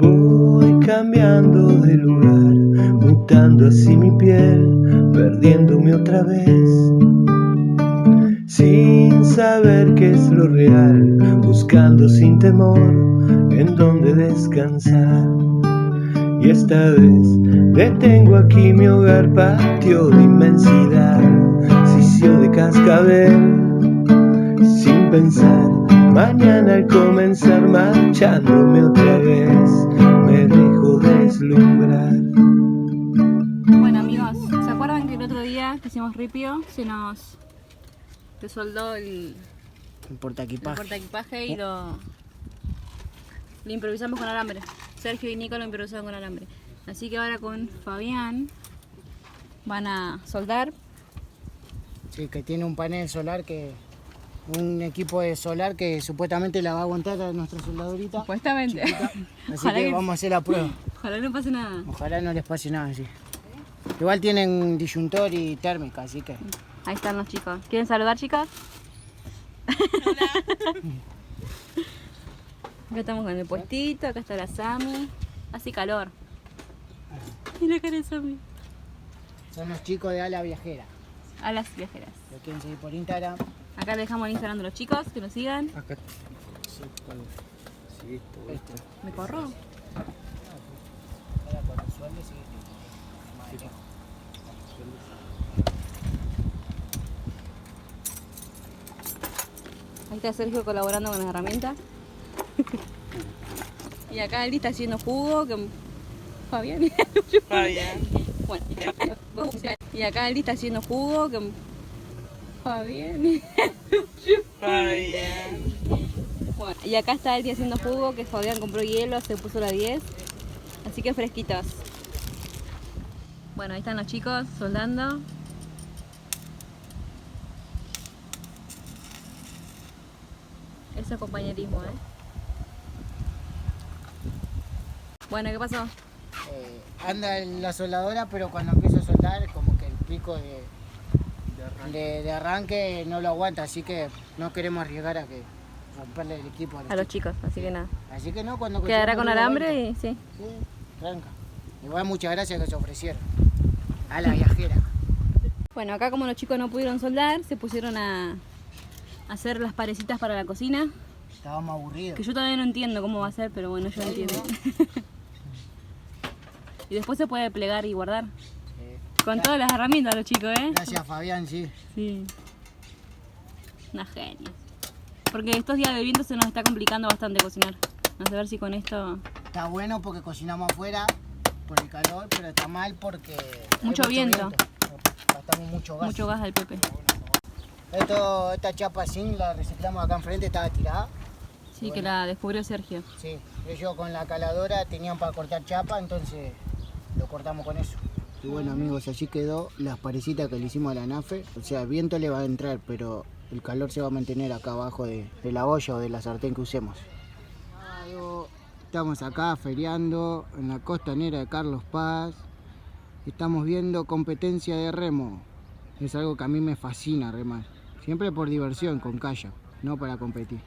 Voy cambiando de lugar, mutando así mi piel, perdiéndome otra vez, sin saber qué es lo real, buscando sin temor en dónde descansar. Y esta vez detengo aquí mi hogar, patio de inmensidad, sitio de cascabel, sin pensar, mañana al comenzar marchándome otra vez, me dejo deslumbrar. Bueno amigos, ¿se acuerdan que el otro día que hicimos ripio se nos desoldó el portaequipaje y lo improvisamos con alambre? Sergio y Nico lo improvisaron con alambre. Así que ahora con Fabián van a soldar. Sí, que tiene un panel solar un equipo de solar que supuestamente la va a aguantar a nuestra soldadorita. Supuestamente. Chiquita. Así que vamos a hacer la prueba. Ojalá no pase nada. Ojalá no les pase nada, sí. Igual tienen disyuntor y térmica, así que... Ahí están los chicos. ¿Quieren saludar, chicas? Hola. Acá estamos con el puestito, acá está la Sami. Hace calor. Mira la cara de Sami. Son los chicos de Ala Viajera. A las viajeras. Lo quieren seguir por Instagram. Acá le dejamos el Instagram de los chicos, que nos sigan. Acá. Sí, esto. ¿Me corro? Ahora con el sueldo sí. Ahí está Sergio colaborando con las herramientas. Y acá Eli está haciendo jugo. Fabián. Bueno. Y acá Eli está haciendo jugo. Fabián. Bueno, y acá está Eli haciendo jugo, que Fabián compró hielo, se puso la 10. Así que fresquitos. Bueno, ahí están los chicos soldando. Eso es compañerismo, ¿eh? Bueno, ¿qué pasó? Anda en la soldadora, pero cuando empiezo a soldar, como que el pico de arranque no lo aguanta, así que no queremos arriesgar a que romperle el equipo A los chicos, así que nada. Así que no, cuando Quedará con alambre y sí. Sí, tranca. Igual muchas gracias que se ofrecieron. A la viajera. Bueno, acá como los chicos no pudieron soldar, se pusieron a hacer las parecitas para la cocina. Estábamos aburridos. Que yo todavía no entiendo cómo va a ser, pero bueno, yo entiendo. Y después se puede plegar y guardar. Con todas las herramientas los chicos, ¿eh? Gracias Fabián, sí. Sí. Una genia. Porque estos días de viento se nos está complicando bastante cocinar. No sé, a ver si con esto... Está bueno porque cocinamos afuera por el calor, pero está mal porque... Mucho viento. Gastamos mucho gas. Mucho gas al Pepe. Esta chapa zinc la reciclamos acá enfrente, estaba tirada. Sí, bueno, que la descubrió Sergio. Sí, ellos con la caladora tenían para cortar chapa, entonces lo cortamos con eso. Y bueno amigos, así quedó las parecitas que le hicimos a la nafe. O sea, el viento le va a entrar, pero el calor se va a mantener acá abajo de la olla o de la sartén que usemos. Estamos acá feriando en la costanera de Carlos Paz. Estamos viendo competencia de remo. Es algo que a mí me fascina remar. Siempre por diversión, con kayak, no para competir.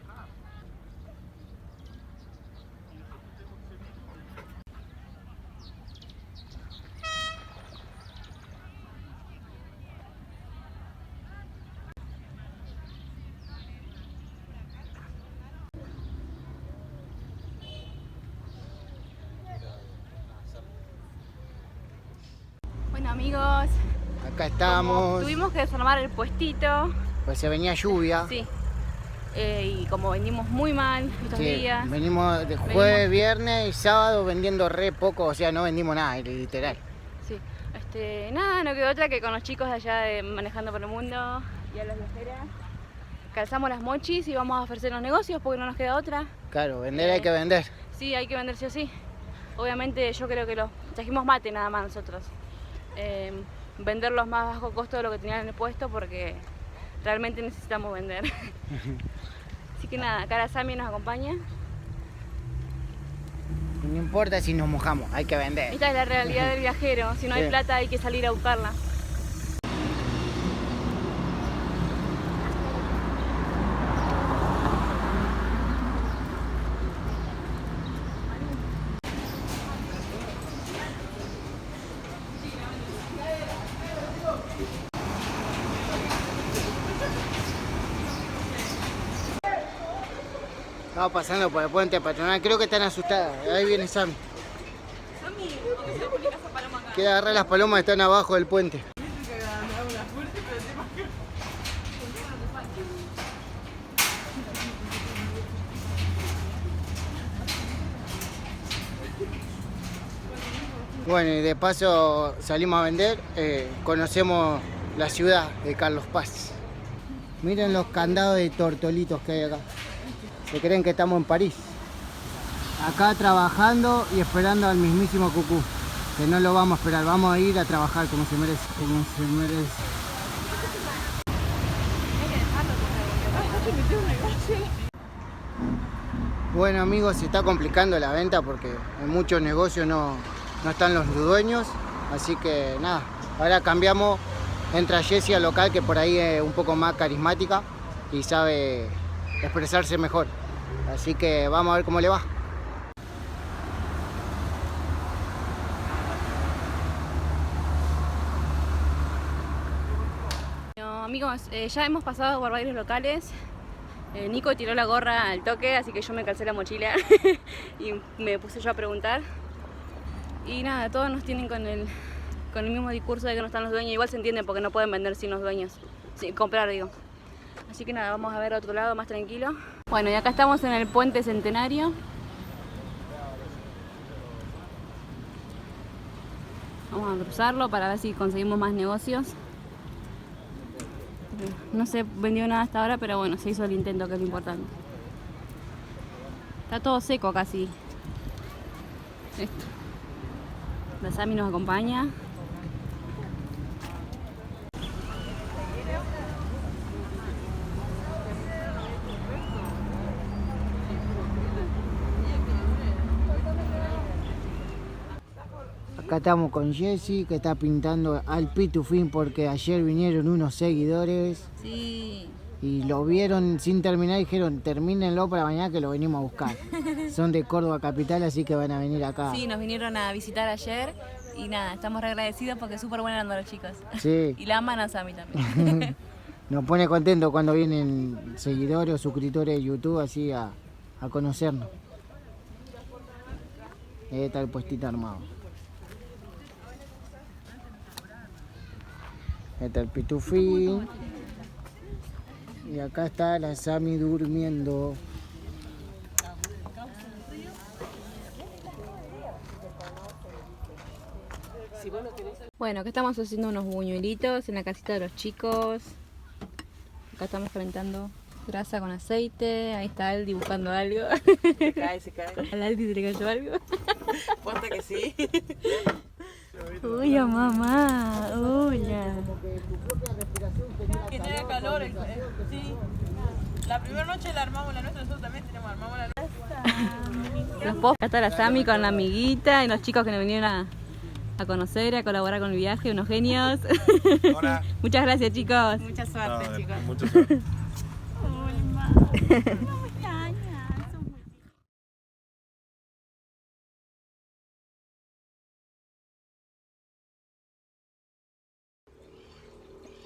Bueno amigos, Acá estamos. tuvimos que desarmar el puestito. Pues se venía lluvia. Sí. Y como vendimos muy mal estos días. Venimos de jueves, viernes y sábado vendiendo re poco, o sea, no vendimos nada, literal. Sí. Nada, no quedó otra que con los chicos de allá de Manejando por el Mundo y a las viajeras. Calzamos las mochis y vamos a ofrecer los negocios porque no nos queda otra. Claro, vender hay que vender. Sí, hay que vender sí o sí. Obviamente yo creo que los trajimos mate nada más nosotros. Vender los más bajo costo de lo que tenían en el puesto porque realmente necesitamos vender. Así que nada, acá la Sami nos acompaña. No importa si nos mojamos, hay que vender. Esta es la realidad del viajero, si no hay plata hay que salir a buscarla. Estamos pasando por el puente patronal, creo que están asustadas. Ahí viene Sammy. Quiere agarrar las palomas que están abajo del puente. Bueno, y de paso salimos a vender, conocemos la ciudad de Carlos Paz. Miren los candados de tortolitos que hay acá. Se creen que estamos en París. Acá trabajando y esperando al mismísimo Cucú. Que no lo vamos a esperar, vamos a ir a trabajar como se merece. Como se merece. Bueno amigos, se está complicando la venta porque en muchos negocios no están los dueños. Así que nada, ahora cambiamos. Entra Jessie al local, que por ahí es un poco más carismática y sabe expresarse mejor. Así que vamos a ver cómo le va. No, amigos, ya hemos pasado por varios locales. Nico tiró la gorra al toque, así que yo me calcé la mochila y me puse yo a preguntar. Y nada, todos nos tienen con el mismo discurso de que no están los dueños. Igual se entiende porque no pueden vender sin los dueños, sin comprar, digo. Así que nada, vamos a ver a otro lado más tranquilo. Bueno, y acá estamos en el puente Centenario. Vamos a cruzarlo para ver si conseguimos más negocios. No se vendió nada hasta ahora, pero bueno, se hizo el intento, que es lo importante. Está todo seco casi. Esto. La Sami nos acompaña. Acá estamos con Jessie, que está pintando al pitufín porque ayer vinieron unos seguidores. Sí. Y lo vieron sin terminar y dijeron, termínenlo para mañana que lo venimos a buscar. Son de Córdoba capital, así que van a venir acá. Sí, nos vinieron a visitar ayer y nada, estamos re agradecidos porque es súper buena onda los chicos. Sí. Y la aman a Sami también. Nos pone contento cuando vienen seguidores o suscriptores de YouTube así a conocernos. Ahí está el puestito armado. Ahí está el pitufín. Y acá está la Sami durmiendo. Bueno, acá estamos haciendo unos buñuelitos en la casita de los chicos. Acá estamos calentando grasa con aceite. Ahí está Aldi buscando algo. Se cae. ¿Al Aldi se le cayó algo? Posta que sí. Hola mamá, hola. Que tenga calor, sí. La primera noche la armamos la nuestra, nosotros también armamos la nuestra. Los posts. Acá está la Sami con la amiguita y los chicos que nos vinieron a conocer, a colaborar con el viaje, unos genios. Hola. Muchas gracias, chicos. Mucha suerte, chicos. Mucha suerte.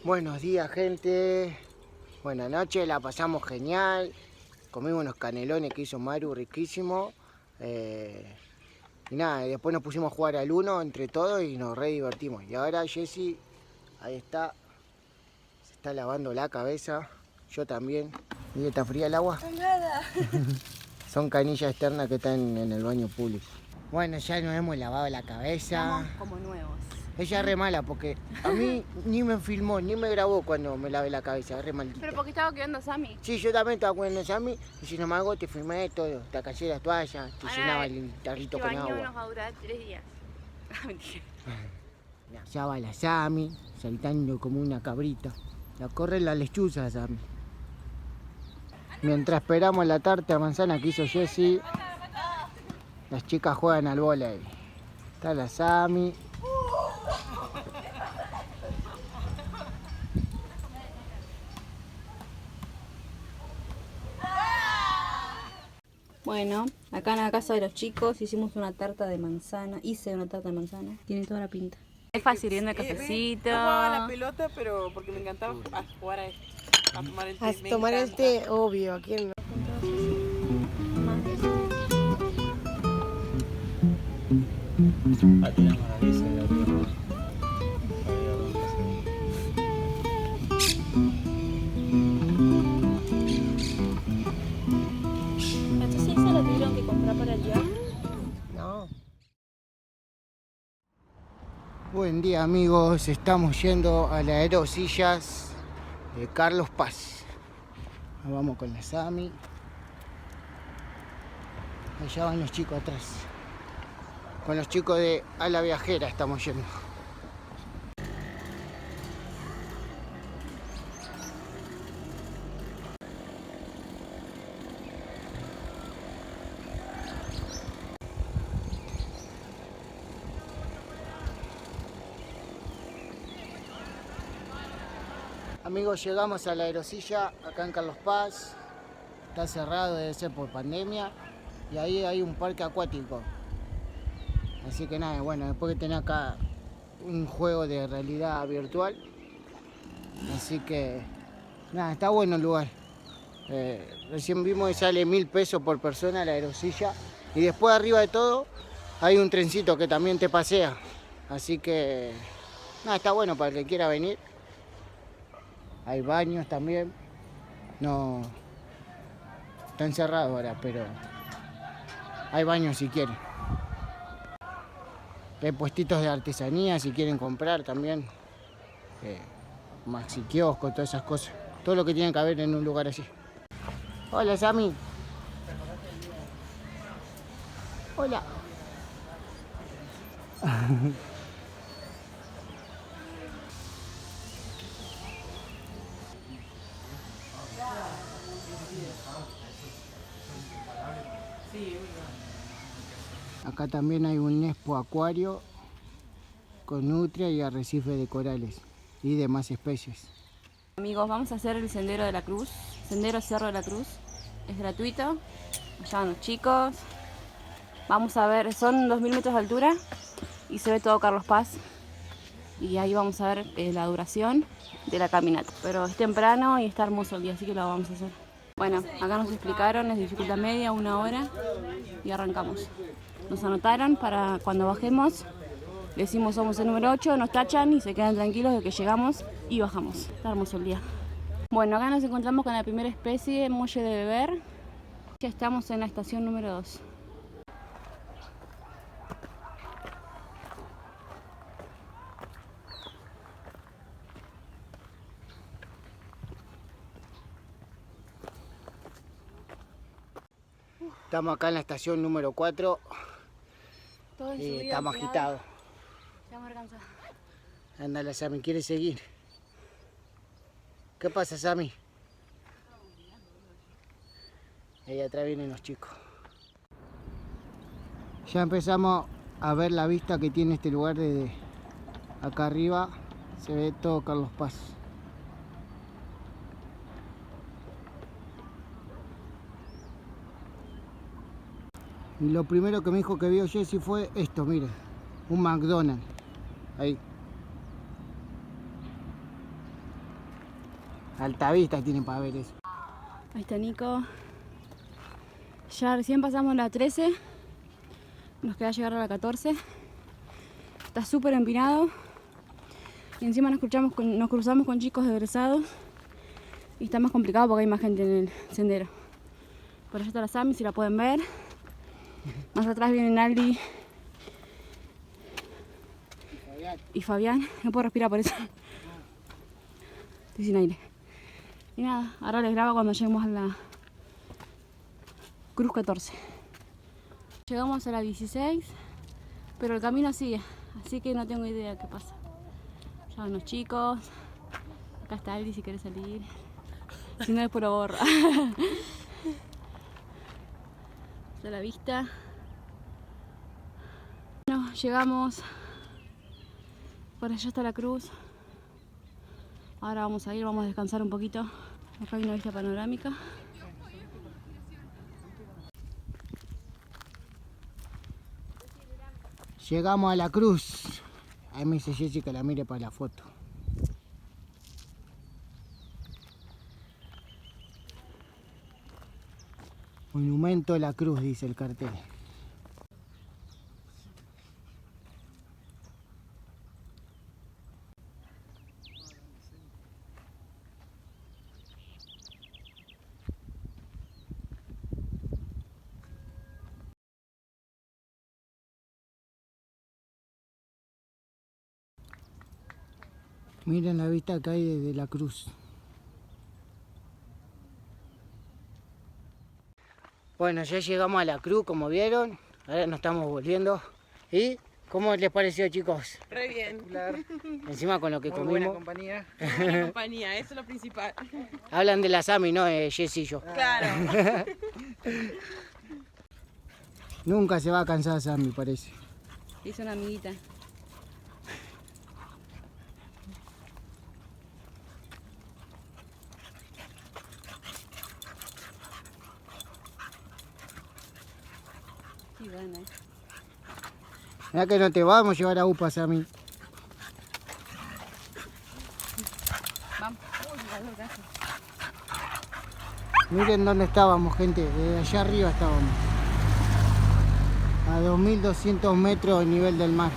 Buenos días, gente. Buenas noches, la pasamos genial. Comimos unos canelones que hizo Maru, riquísimo. Y nada, y después nos pusimos a jugar al uno entre todos y nos re divertimos. Y ahora Jessie, ahí está, se está lavando la cabeza. Yo también. ¿Y está fría el agua? Nada. Son canillas externas que están en el baño público. Bueno, ya nos hemos lavado la cabeza. Estamos como nuevos. Ella es re mala porque a mí ni me filmó, ni me grabó cuando me lavé la cabeza, es re maldita. Pero porque estaba cuidando a Sami. Sí, yo también estaba cuidando a Sami y si no me hago te filmé todo, te acallé las toallas, te llenaba el tarrito con Este baño nos agua. va a durar 3 días. Mentira. Ya va la Sami, saltando como una cabrita. La corre la lechuza, Sami. Mientras esperamos la tarta de manzana que hizo Jessie, las chicas juegan al vóley. Está la Sami. Bueno, acá en la casa de los chicos hicimos una tarta de manzana. Hice una tarta de manzana. Tiene toda la pinta. Es fácil, viendo el cafecito. Yo jugaba a la pelota, pero porque me encantaba jugar a tomar el té. A tomar el té, obvio, ¿a quién no? Tiramos la bici de arriba. Entonces eso lo tuvieron que comprar para el viaje. No. Buen día amigos, estamos yendo a la Aerosillas de Carlos Paz. Nos vamos con la Sami. Allá van los chicos atrás. Con los chicos de A la Viajera estamos yendo. Amigos, llegamos a la Aerosilla acá en Carlos Paz. Está cerrado, debe ser por pandemia. Y ahí hay un parque acuático. Así que nada, bueno, después que tener acá un juego de realidad virtual. Así que nada, está bueno el lugar. Recién vimos que sale 1000 pesos por persona la Aerosilla. Y después arriba de todo hay un trencito que también te pasea. Así que nada, está bueno para el que quiera venir. Hay baños también. No está encerrado ahora, pero hay baños si quieren. Hay puestitos de artesanía si quieren comprar también. Maxi kiosco, todas esas cosas. Todo lo que tiene que haber en un lugar así. Hola, Sami. Hola. Acá también hay un Expo Acuario con nutria y arrecife de corales y demás especies. Amigos, vamos a hacer el Sendero de la Cruz, Sendero Cerro de la Cruz. Es gratuito, allá van los chicos. Vamos a ver, son 2000 metros de altura y se ve todo Carlos Paz. Y ahí vamos a ver la duración de la caminata. Pero es temprano y está hermoso el día, así que lo vamos a hacer. Bueno, acá nos explicaron, es dificultad media, 1 hora y arrancamos. Nos anotaron para cuando bajemos, decimos somos el número 8, nos tachan y se quedan tranquilos de que llegamos y bajamos. Está hermoso el día. Bueno, acá nos encontramos con la primera especie, molle de beber. Ya estamos en la estación número 2. Estamos acá en la estación número 4 y estamos agitados. Estamos cansados. Ándale, Sami, ¿quiere seguir? ¿Qué pasa, Sami? Ahí atrás vienen los chicos. Ya empezamos a ver la vista que tiene este lugar desde acá arriba. Se ve todo Carlos Paz. Y lo primero que me dijo que vio Jessy fue esto, miren, un McDonald's. Ahí. Alta vista tienen para ver eso. Ahí está Nico. Ya recién pasamos la 13. Nos queda llegar a la 14. Está súper empinado. Y encima nos cruzamos con chicos egresados. Y está más complicado porque hay más gente en el sendero. Por allá está la Sami, si la pueden ver. Más atrás vienen Aldi y Fabián. No puedo respirar por eso. Estoy sin aire. Y nada, ahora les grabo cuando lleguemos a la Cruz 14. Llegamos a la 16, pero el camino sigue, así que no tengo idea qué pasa. Ya van los chicos. Acá está Aldi si quiere salir. Si no, después lo borra. A la vista. Bueno, llegamos. Por allá está la cruz. Ahora vamos a ir, vamos a descansar un poquito. Acá hay una vista panorámica. Llegamos a la cruz. Ahí me dice Jessy que la mire para la foto. Monumento a la Cruz, dice el cartel. Miren la vista que hay desde la cruz. Bueno, ya llegamos a la cruz, como vieron. Ahora nos estamos volviendo. ¿Y cómo les pareció, chicos? Re bien. Encima con lo que comimos. Buena compañía. Buena compañía, eso es lo principal. Hablan de la Sami, ¿no? Jess y yo. Claro. Nunca se va a cansar Sami, parece. Hizo una amiguita. Sí, bueno, Mirá que no te vamos a llevar a UPA, Sami. Vamos. Uy, qué calor que hace. Miren dónde estábamos, gente. Desde allá arriba estábamos. A 2200 metros del nivel del mar.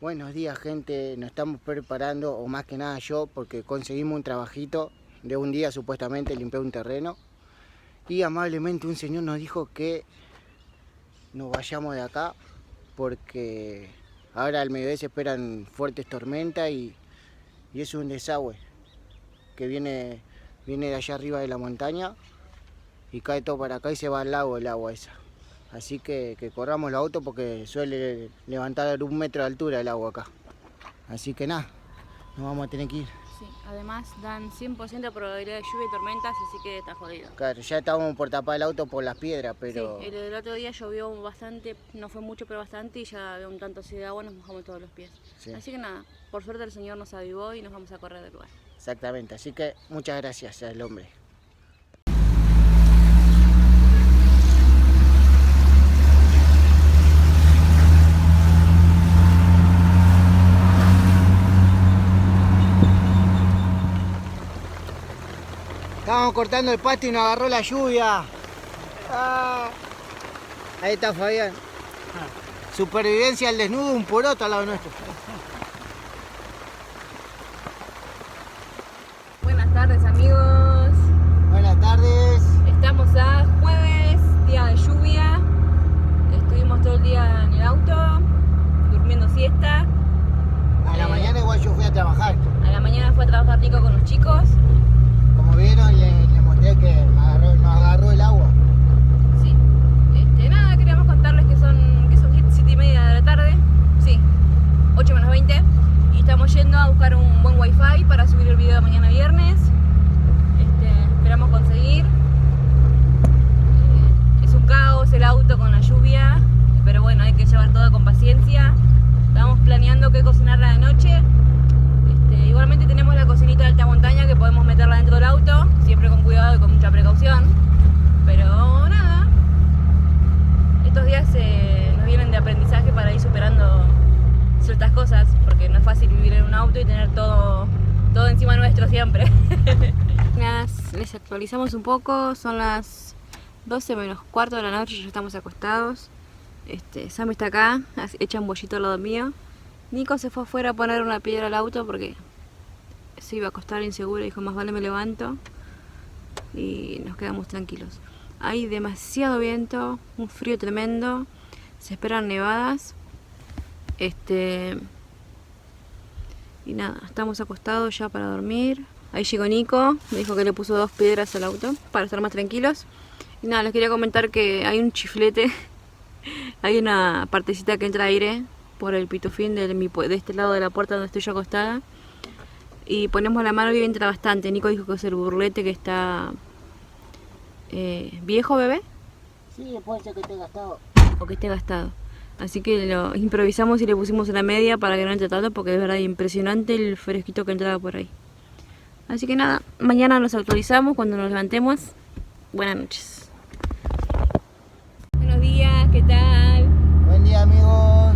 Buenos días, gente. Nos estamos preparando, o más que nada yo, porque conseguimos un trabajito de un día, supuestamente, limpiar un terreno. Y amablemente un señor nos dijo que nos vayamos de acá porque ahora al mediodía se esperan fuertes tormentas y es un desagüe que viene de allá arriba de la montaña y cae todo para acá y se va al lago el agua esa. Así que corramos el auto porque suele levantar 1 metro de altura el agua acá. Así que nada, nos vamos a tener que ir. Sí, además dan 100% de probabilidad de lluvia y tormentas, así que está jodido. Claro, ya estábamos por tapar el auto por las piedras, pero... Sí, el otro día llovió bastante, no fue mucho pero bastante, y ya había un tanto así de agua, nos mojamos todos los pies. Sí. Así que nada, por suerte el Señor nos avivó y nos vamos a correr del lugar. Exactamente, así que muchas gracias al hombre. Estábamos cortando el pasto y nos agarró la lluvia. Ah, ahí está Fabián. Supervivencia al desnudo, un poroto al lado nuestro. Buenas tardes, amigos. Buenas tardes. Estamos a jueves, día de lluvia. Estuvimos todo el día en el auto, durmiendo siesta. A la mañana igual yo fui a trabajar. A la mañana fue a trabajar Nico con los chicos. Como vieron, le mostré que nos agarró el agua. Sí. Nada, queríamos contarles que son 7:30 de la tarde. Sí, 8 menos 20. Y estamos yendo a buscar un buen wifi para subir el video de mañana viernes. Esperamos conseguir. Es un caos el auto con la lluvia, pero bueno, hay que llevar todo con paciencia. Estamos planeando qué cocinar la de noche. Igualmente tenemos la cocinita de alta montaña que podemos meterla dentro del auto, siempre con cuidado y con mucha precaución. Pero nada, estos días nos vienen de aprendizaje para ir superando ciertas cosas, porque no es fácil vivir en un auto y tener todo encima nuestro siempre. Les actualizamos un poco, son las 12 menos cuarto de la noche, ya estamos acostados. Sammy está acá, echa un bollito al lado mío. Nico se fue afuera a poner una piedra al auto porque se iba a acostar inseguro y dijo más vale me levanto y nos quedamos tranquilos. Hay demasiado viento, un frío tremendo, se esperan nevadas. Y nada, estamos acostados ya para dormir. Ahí llegó Nico, me dijo que le puso 2 piedras al auto para estar más tranquilos. Y nada, les quería comentar que hay un chiflete, hay una partecita que entra aire por el pitufín de este lado de la puerta donde estoy yo acostada. Y ponemos la mano y entra bastante. Nico dijo que es el burlete que está viejo, bebé. Sí, puede ser que esté gastado. O que esté gastado. Así que lo improvisamos y le pusimos una media para que no entre tanto, porque es verdad impresionante el fresquito que entraba por ahí. Así que nada, mañana nos actualizamos cuando nos levantemos. Buenas noches. Buenos días, ¿qué tal? Buen día, amigos.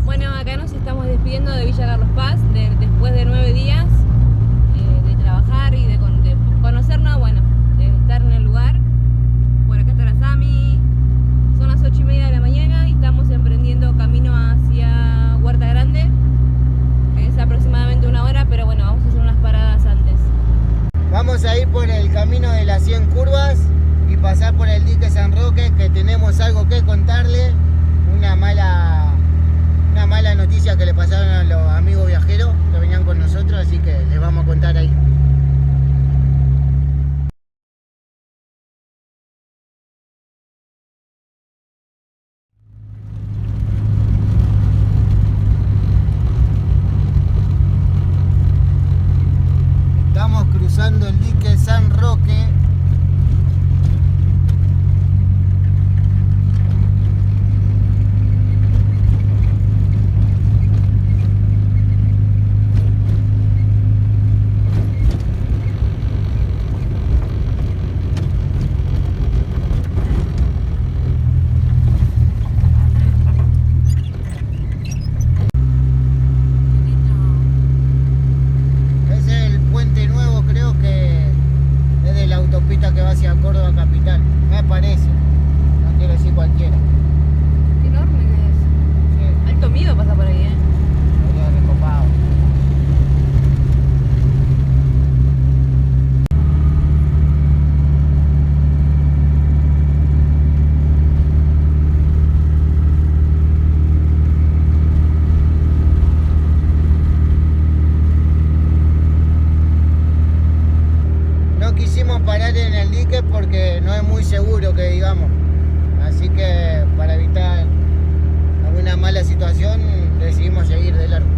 Bueno, acá nos estamos despidiendo de Villa Carlos Paz después de 9 días de trabajar y de conocernos, bueno, de estar en el lugar. Por acá está la Sami, son las 8:30 de la mañana y estamos emprendiendo camino hacia Huerta Grande. Es aproximadamente 1 hora, pero bueno, vamos a hacer unas paradas antes. Vamos a ir por el camino de las 100 curvas y pasar por el dique San Roque, que tenemos algo que contarle, una mala noticia que le pasaron no es muy seguro que digamos. Así que para evitar alguna mala situación decidimos seguir de largo.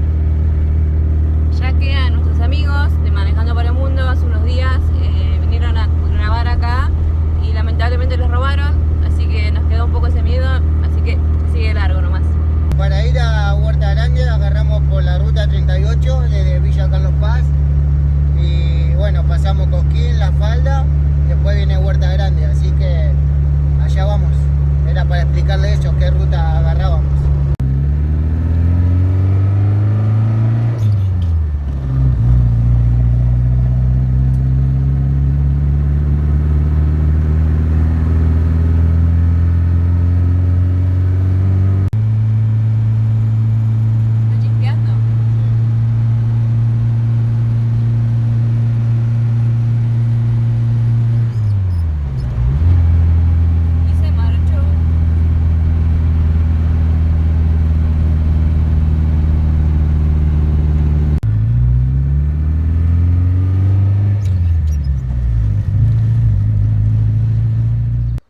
Ya que a nuestros amigos de Manejando por el Mundo hace unos días vinieron a grabar acá y lamentablemente los robaron, así que nos quedó un poco ese miedo, así que sigue largo nomás. Para ir a Huerta Grande agarramos por la ruta 38 desde Villa Carlos Paz y bueno, pasamos Cosquín, La Falda, después viene Huerta Grande, así que allá vamos. Era para explicarle eso, qué ruta agarrábamos.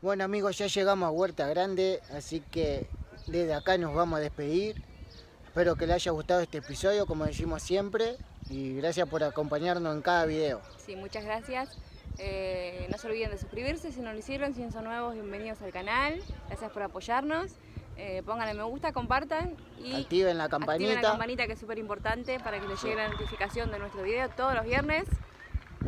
Bueno amigos, ya llegamos a Huerta Grande, así que desde acá nos vamos a despedir. Espero que les haya gustado este episodio, como decimos siempre, y gracias por acompañarnos en cada video. Sí, muchas gracias. No se olviden de suscribirse si no lo hicieron, si son nuevos, bienvenidos al canal. Gracias por apoyarnos. Pónganle me gusta, compartan y Activen la campanita, que es súper importante para que les llegue la notificación de nuestro video todos los viernes.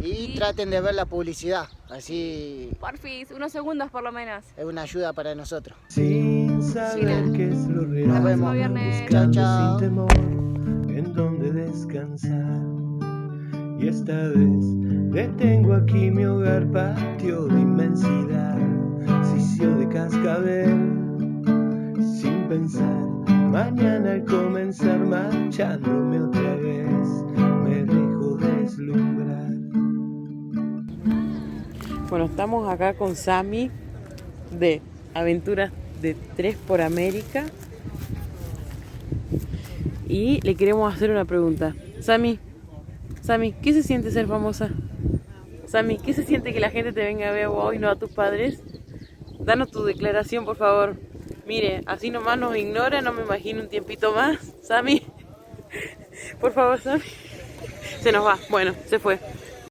y traten de ver la publicidad, así Porfis, unos segundos por lo menos. es una ayuda para nosotros. Sin saber qué es lo real, Nos vemos. Viernes. buscando Chao, chao. sin temor en donde descansar. Y esta vez detengo aquí mi hogar, patio de inmensidad, sitio de cascabel. Sin pensar, mañana al comenzar marchándome otra vez, me dejo deslumbrar. Bueno, estamos acá con Sammy de Aventuras de 3 por América y le queremos hacer una pregunta. Sammy, ¿qué se siente ser famosa? Sammy, ¿qué se siente que la gente te venga a ver a vos y no a tus padres? Danos tu declaración, por favor. Mire, así nomás nos ignora, no me imagino un tiempito más. Sammy, por favor, Sammy. Se nos va, bueno, se fue.